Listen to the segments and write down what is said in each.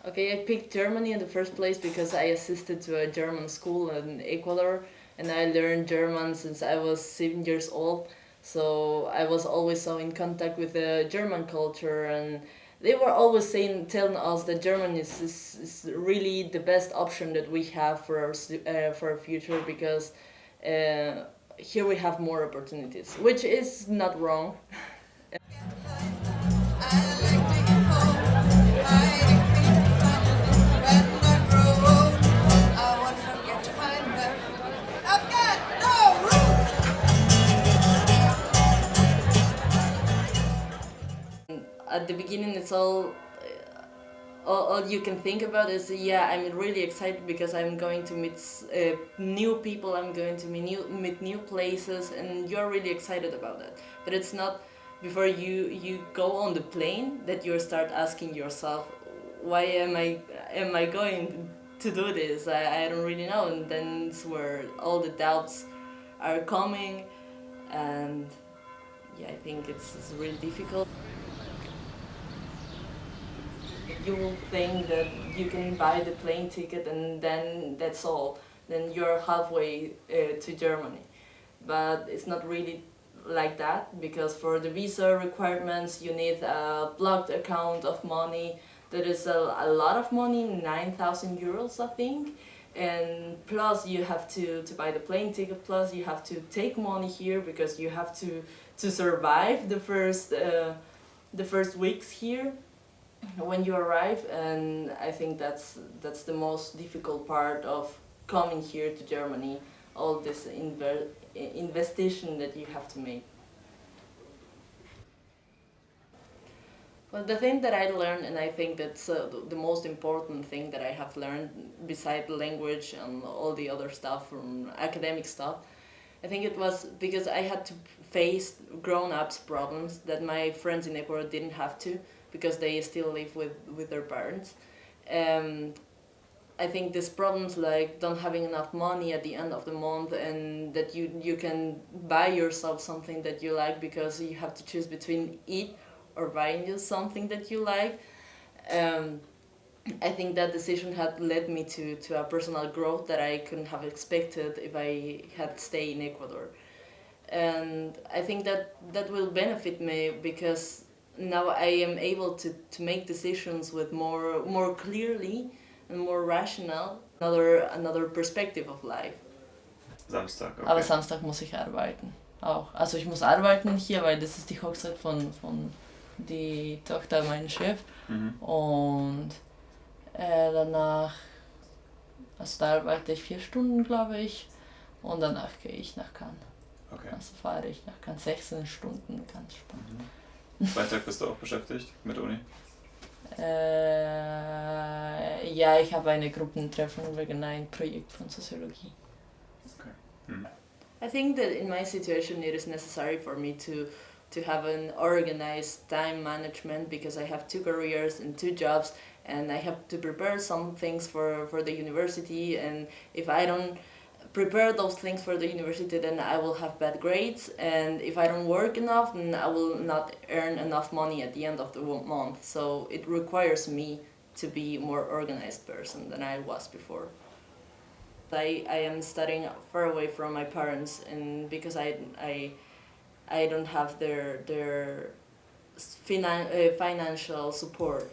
Okay, I picked Germany in the first place because I assisted to a German school in Ecuador, and I learned German since I was 7 years old. So I was always so in contact with the German culture, and they were always telling us that German is really the best option that we have for our future, because here we have more opportunities, which is not wrong. At the beginning, it's all you can think about is, yeah, I'm really excited because I'm going to meet new people, I'm going to meet new places, and you're really excited about that. But it's not before you go on the plane that you start asking yourself, why am I going to do this? I don't really know, and then it's where all the doubts are coming, and yeah, I think it's really difficult. You will think that you can buy the plane ticket and then that's all. Then you're halfway to Germany. But it's not really like that, because for the visa requirements you need a blocked account of money. That is a lot of money, 9,000 euros I think. And plus you have to buy the plane ticket, plus you have to take money here because you have to survive the first weeks here when you arrive. And I think that's the most difficult part of coming here to Germany, all this investigation that you have to make. Well, the thing that I learned, and I think that's the most important thing that I have learned beside the language and all the other stuff from academic stuff, I think it was because I had to face grown-ups problems that my friends in Ecuador didn't have to, because they still live with their parents. I think these problems like not having enough money at the end of the month, and that you can buy yourself something that you like because you have to choose between eat or buying you something that you like. I think that decision had led me to a personal growth that I couldn't have expected if I had stayed in Ecuador. And I think that will benefit me because now I am able to make decisions with more clearly and more rational, another perspective of life. Samstag, okay. Aber Samstag muss ich arbeiten. Auch. Also ich muss arbeiten hier, weil das ist die Hochzeit von die Tochter meines Chefs. Und danach, also da arbeite ich 4 Stunden, glaube ich. Und danach gehe ich nach Cannes. Okay. Also fahre ich nach Cannes 16 Stunden, ganz spannend. Freitag bist du auch beschäftigt mit Uni? Ja, ich habe eine Gruppentreffen wegen einem Projekt von Soziologie. Okay. I think that in my situation it is necessary for me to have an organized time management, because I have 2 careers and 2 jobs, and I have to prepare some things for the university, and if I don't prepare those things for the university, then I will have bad grades, and if I don't work enough, then I will not earn enough money at the end of the month. So it requires me to be a more organized person than I was before. I am studying far away from my parents, and because I don't have their financial support.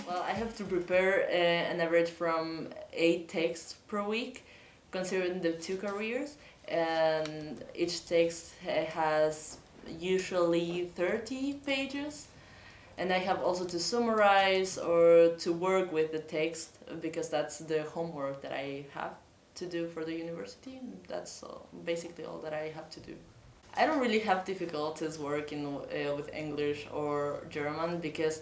Well, I have to prepare an average from 8 texts per week, considering the 2 careers, and each text has usually 30 pages, and I have also to summarize or to work with the text, because that's the homework that I have to do for the university. That's basically all that I have to do. I don't really have difficulties working with English or German, because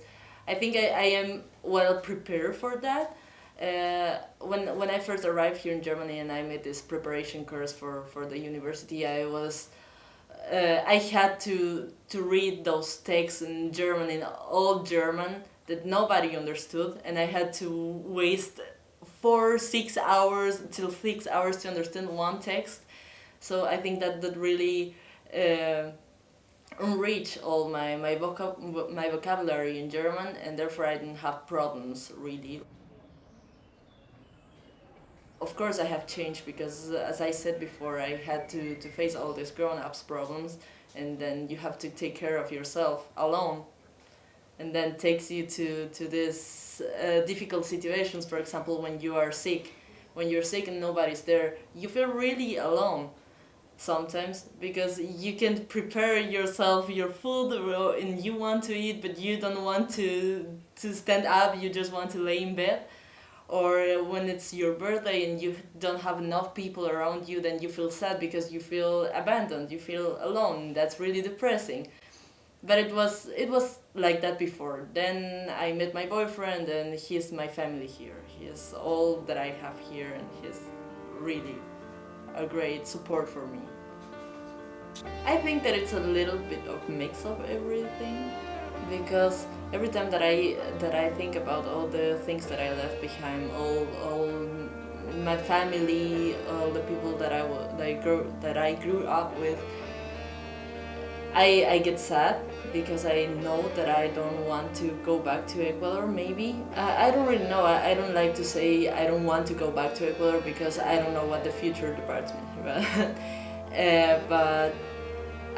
I think I am well prepared for that. When I first arrived here in Germany and I made this preparation course for the university, I had to read those texts in German, in old German, that nobody understood, and I had to waste 6 hours till 6 hours to understand one text. So I think that really enriched all my vocabulary in German, and therefore I didn't have problems really. Of course I have changed because, as I said before, I had to face all these grown-ups problems, and then you have to take care of yourself alone, and then takes you to these difficult situations. For example, when you are sick. When you're sick and nobody's there, you feel really alone sometimes, because you can prepare yourself your food and you want to eat, but you don't want to stand up, you just want to lay in bed. Or when it's your birthday and you don't have enough people around you, then you feel sad because you feel abandoned, you feel alone. That's really depressing. But it was like that before. Then I met my boyfriend, and he's my family here. He is all that I have here, and he's really a great support for me. I think that it's a little bit of mix of everything, because every time that I think about all the things that I left behind, all my family, all the people that I grew up with, I get sad, because I know that I don't want to go back to Ecuador. Maybe I don't really know. I don't like to say I don't want to go back to Ecuador, because I don't know what the future departs me. But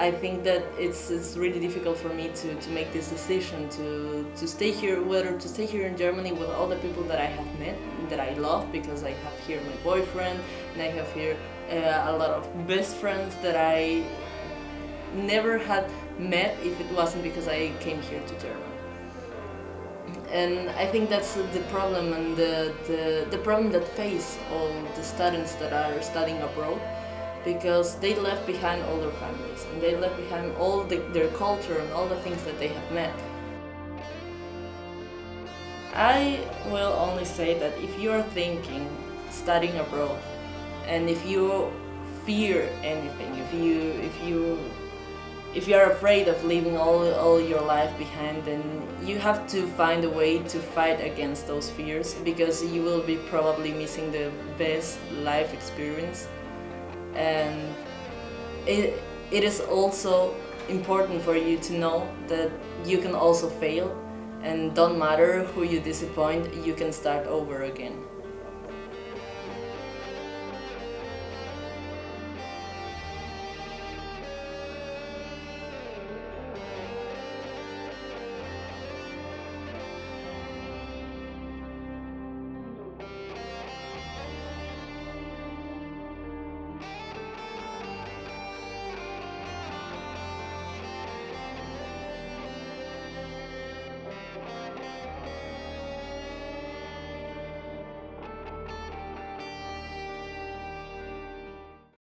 I think that it's really difficult for me to make this decision to stay here, whether to stay here in Germany with all the people that I have met, that I love, because I have here my boyfriend, and I have here a lot of best friends that I never had met if it wasn't because I came here to Germany. And I think that's the problem, and the problem that face all the students that are studying abroad, because they left behind all their families, and they left behind all their culture and all the things that they have met. I will only say that if you are thinking studying abroad, and if you fear anything, if you are afraid of leaving all your life behind, then you have to find a way to fight against those fears, because you will be probably missing the best life experience. And it is also important for you to know that you can also fail, and don't matter who you disappoint, you can start over again.